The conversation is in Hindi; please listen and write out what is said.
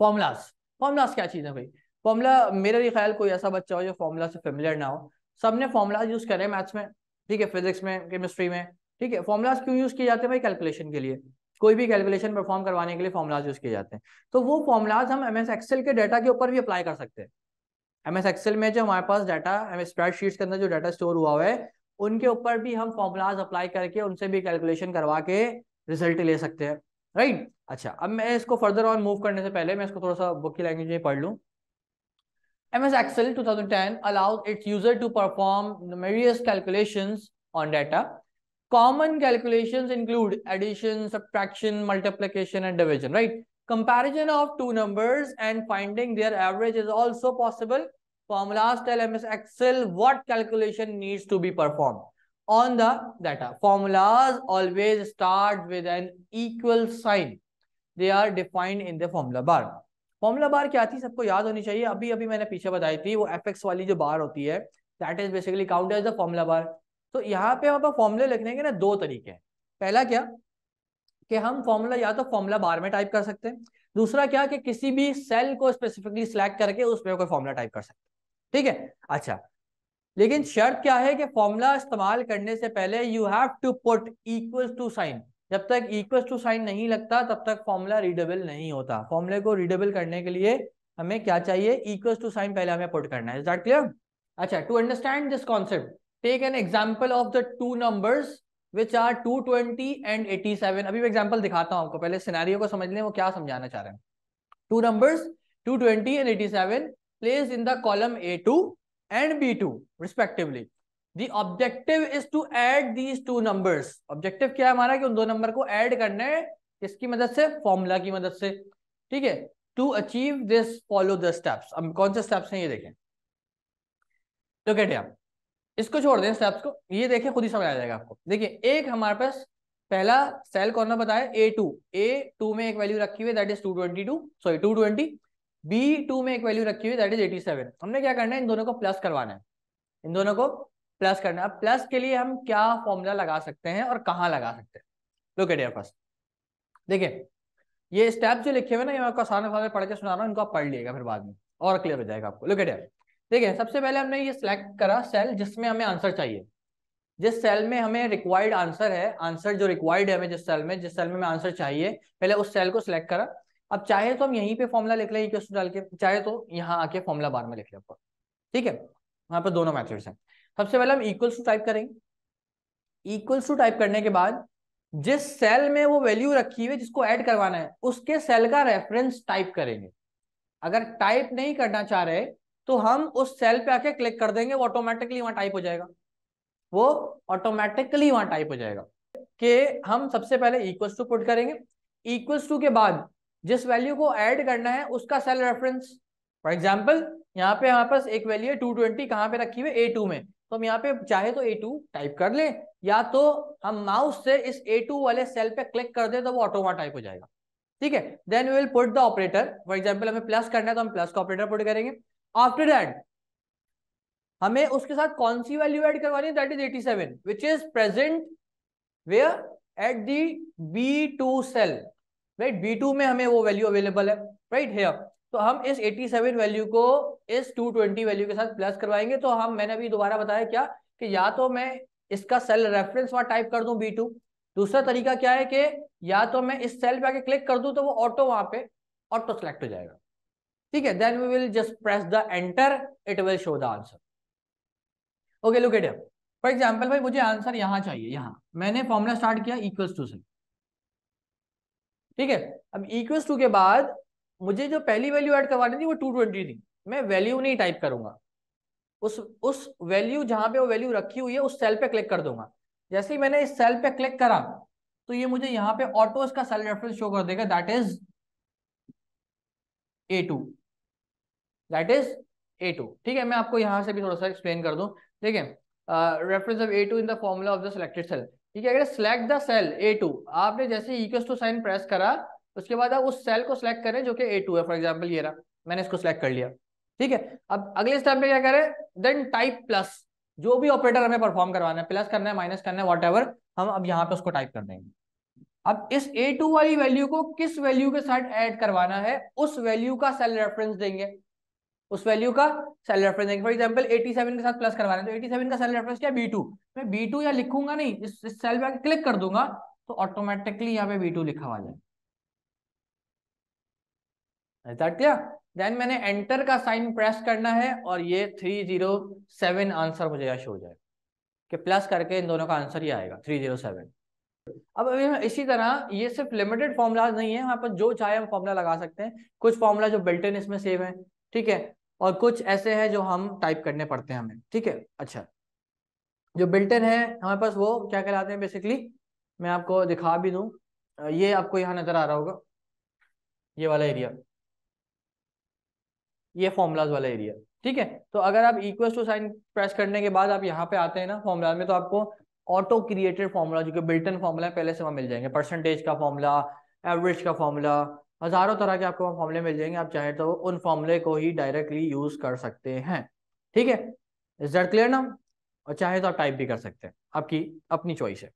फॉर्मूलाज, फॉर्मूलाज क्या चीज है भाई? फॉर्मूला, मेरे भी ख्याल कोई ऐसा बच्चा हो जो फॉर्मूला से फेमिलियर ना हो। सबने फॉर्मूलाज यूज करे मैथ्स में, ठीक है, फिजिक्स में, केमिस्ट्री में, ठीक है। फॉर्मूलाज क्यों यूज किए जाते हैं भाई? कैलकुलेशन के लिए, कोई भी कैलकुलेशन परफॉर्म करवाने के लिए फॉर्मूलाज यूज किए जाते हैं। तो वो फॉर्मूलाज हम एमएस एक्सेल के डाटा के ऊपर भी अप्लाई कर सकते हैं। एमएस एक्सेल में जो हमारे पास डाटा, एमएस स्प्रेडशीट्स के अंदर जो डाटा स्टोर हुआ हुआ है, उनके ऊपर भी हम फॉर्मूलाज अप्लाई करके उनसे भी कैलकुलेशन करवा के रिजल्ट ले सकते हैं, राइट। अच्छा, अब मैं इसको फर्दर ऑन मूव करने से पहले मैं इसको थोड़ा सा बुक की लैंग्वेज में पढ़ लूँ। MS Excel 2010 allows its user to perform numerous calculations on data. Common calculations include addition, subtraction, multiplication, and division, right? Comparison of two numbers and finding their average is also possible. Formulas tell MS Excel what calculation needs to be performed on the data. Formulas always start with an equal sign. They are defined in the formula bar. Formula bar क्या थी सबको याद होनी चाहिए, अभी अभी मैंने पीछे बताई थी, वो एफ एक्स वाली जो बार होती है, that is basically count as the formula bar. तो यहाँ पे हम फॉर्मूले लिखने के ना दो तरीके हैं। पहला क्या कि हम फॉर्मूला या तो फॉर्मूला बार में टाइप कर सकते हैं, दूसरा क्या कि किसी भी सेल को स्पेसिफिकली सिलेक्ट करके उसमें कोई फॉर्मूला टाइप कर सकते हैं, ठीक है। अच्छा, लेकिन शर्त क्या है कि फॉर्मूला इस्तेमाल करने से पहले you have to put equal to sign. जब तक इक्वल टू साइन नहीं लगता तब तक फॉर्मूला रीडेबल नहीं होता। फॉर्मूले को रीडेबल करने के लिए हमें क्या चाहिए? इक्वल टू साइन पहले हमें पुट करना है। Is that clear? अच्छा, to understand this concept take an example of the two numbers which are 220 and 87। अभी मैं एग्जांपल दिखाता हूं आपको, पहले सिनेरियो को समझ लें वो क्या समझाना चाह रहे हैं। Two numbers 220 and 87 placed in the column A2 and B2 respectively. The objective is to add these two numbers. Objective क्या है हमारा? कि उन दो नंबर को ऐड करना है, किसकी मदद से? फॉर्मूला की मदद से, ठीक है। To achieve this follow the steps. अब कौन से स्टेप्स हैं ये देखें। तो कहते हैं इसको छोड़ दें स्टेप्स को, ये देखें खुद ही समझ आ जाएगा आपको। देखिए, एक हमारे पास पहला सेल कौन सा बताया? A2 में एक वैल्यू रखी हुई दैट इज 222, सॉरी 220। B2 में एक वैल्यू रखी हुई दैट इज 87। हमने क्या करना है? इन दोनों को प्लस करवाना है, इन दोनों को प्लस करना है। अब प्लस के लिए हम क्या फॉर्मूला लगा सकते हैं और कहाँ लगा सकते हैं? Look at here first. देखिए, ये स्टेप जो लिखे हुए ना, ये मैं आपको आसान भाषा में पढ़ के सुना रहा हूँ, इनको आप पढ़ लीजिएगा फिर बाद में और क्लियर हो जाएगा आपको। Look at here. देखिए, सबसे पहले हमने ये सिलेक्ट करा सेल जिसमें हमें आंसर चाहिए। जिस सेल में हमें रिक्वायर्ड आंसर है, आंसर जो रिक्वायर्ड है हमें, जिस सेल में हमें आंसर चाहिए, पहले उस सेल को सिलेक्ट करा। अब चाहे तो हम यहीं पे फॉर्मूला लिख लें इक्वल टू डाल के, चाहे तो यहाँ आके फॉर्मूला बार में लिख लें, ठीक है। वहां पर दोनों मेथड्स हैं। सबसे पहले हम इक्वल्स टू टाइप करेंगे। इक्वल्स टू टाइप करने के बाद जिस सेल में वो वैल्यू रखी हुई है जिसको ऐड करवाना है, उसके सेल का रेफरेंस टाइप करेंगे। अगर टाइप नहीं करना चाह रहे तो हम उस सेल पे आके क्लिक कर देंगे, वो ऑटोमेटिकली वहां टाइप हो जाएगा, वो ऑटोमेटिकली वहां टाइप हो जाएगा। कि हम सबसे पहले इक्वल्स टू पुट करेंगे, इक्वल्स टू के बाद जिस वैल्यू को ऐड करना है उसका सेल रेफरेंस। फॉर एग्जांपल यहाँ पे हमारे पास एक वैल्यू है 220, कहाँ पे रखी हुई है? A2 में। तो हम यहाँ पे चाहे तो A2 टाइप कर ले, या तो हम माउस से इस A2 वाले सेल पे क्लिक कर दे तो वो ऑटो वहां टाइप हो जाएगा, ठीक है। Then we will put the operator. For example हमें प्लस करना है तो हम प्लस का ऑपरेटर पुट करेंगे। आफ्टर दैट हमें उसके साथ कौन सी वैल्यू ऐड करवानी है? That is 87 which is present where at the B2 cell, right. B2 में हमें वो वैल्यू अवेलेबल है, राइट हेयर। तो हम इस 87 वैल्यू को इस 220 वैल्यू के साथ प्लस करवाएंगे। तो हम, मैंने अभी दोबारा बताया क्या, कि या तो मैं इसका सेल रेफरेंस वहां टाइप कर दूं B2, दूसरा तरीका क्या है कि या तो मैं इस सेल पे आके क्लिक कर दूं तो वो ऑटो वहां पे ऑटो सेलेक्ट हो जाएगा, ठीक है। Then we will just press the enter, it will show the answer. Okay, look at here. For example भाई मुझे आंसर यहाँ चाहिए, यहाँ मैंने फॉर्मूला स्टार्ट किया इक्वल्स टू से, ठीक है। अब इक्वल्स टू के बाद मुझे जो पहली वैल्यू ऐड करवानी थी वो 220 थी। मैं वैल्यू नहीं टाइप करूंगा, उस वैल्यू जहां पे वो वैल्यू रखी हुई है उस सेल पे क्लिक कर दूंगा। जैसे ही मैंने इस सेल पे क्लिक करा तो ये मुझे यहाँ पे ऑटो इसका सेल रेफरेंस शो कर देगा, that is A2, that is A2, ठीक है। मैं आपको यहाँ से भी थोड़ा सा एक्सप्लेन कर दूं। देखिए, reference of A2 in the formula of the selected cell, ठीक है। अगर सिलेक्ट द सेल A2, आपने जैसे इक्वल्स टू साइन प्रेस करा उसके बाद आप उस सेल को सिलेक्ट करें जो कि A2 है। फॉर एग्जांपल ये रहा, मैंने इसको सिलेक्ट कर लिया, ठीक है। अब अगले स्टेप में क्या करें? देन टाइप प्लस, जो भी ऑपरेटर हमें परफॉर्म करवाना है, प्लस करना है, माइनस करना है, व्हाटएवर, हम अब यहाँ पे उसको टाइप कर देंगे। अब इस A2 वाली वैल्यू को किस वैल्यू के साथ ऐड करवाना है, उस वैल्यू का सेल रेफरेंस देंगे, उस वैल्यू का सेल रेफरेंस देंगे। फॉर एग्जांपल 87 के साथ प्लस करवाना है, तो 87 का सेल रेफरेंस क्या है, B2। मैं B2 यहाँ लिखूंगा नहीं, इस सेल पे क्लिक कर दूंगा तो ऑटोमेटिकली यहाँ पे B2 लिखा हुआ जाए। देन मैंने एंटर का साइन प्रेस करना है और ये 307 आंसर मुझे यहाँ शो हो जाए कि प्लस करके इन दोनों का आंसर ही आएगा 307। अब अभी इसी तरह ये सिर्फ लिमिटेड फॉर्मूलाज नहीं है, यहाँ पर जो चाहे हम फॉर्मूला लगा सकते हैं। कुछ फॉर्मूला जो बिल्ट इन इसमें सेव है, ठीक है, और कुछ ऐसे हैं जो हम टाइप करने पड़ते हैं हमें, ठीक है। अच्छा, जो बिल्ट इन है हमारे पास वो क्या कहलाते हैं बेसिकली, मैं आपको दिखा भी दूं। ये आपको यहाँ नजर आ रहा होगा, ये वाला एरिया, ये फॉर्मूलाज वाला एरिया, ठीक है। तो अगर आप इक्वल टू साइन प्रेस करने के बाद आप यहाँ पे आते हैं ना फॉर्मूला में, तो आपको ऑटो क्रिएटेड फॉर्मूला जो कि बिल्ट इन फॉर्मूला है पहले से वहाँ मिल जाएंगे। परसेंटेज का फॉर्मूला, एवरेज का फॉर्मूला, हजारों तरह के आपको फॉर्मूले मिल जाएंगे। आप चाहे तो उन फॉर्मूले को ही डायरेक्टली यूज कर सकते हैं, ठीक है। इज दैट क्लियर ना? और चाहे तो आप टाइप भी कर सकते हैं, आपकी अपनी चॉइस है।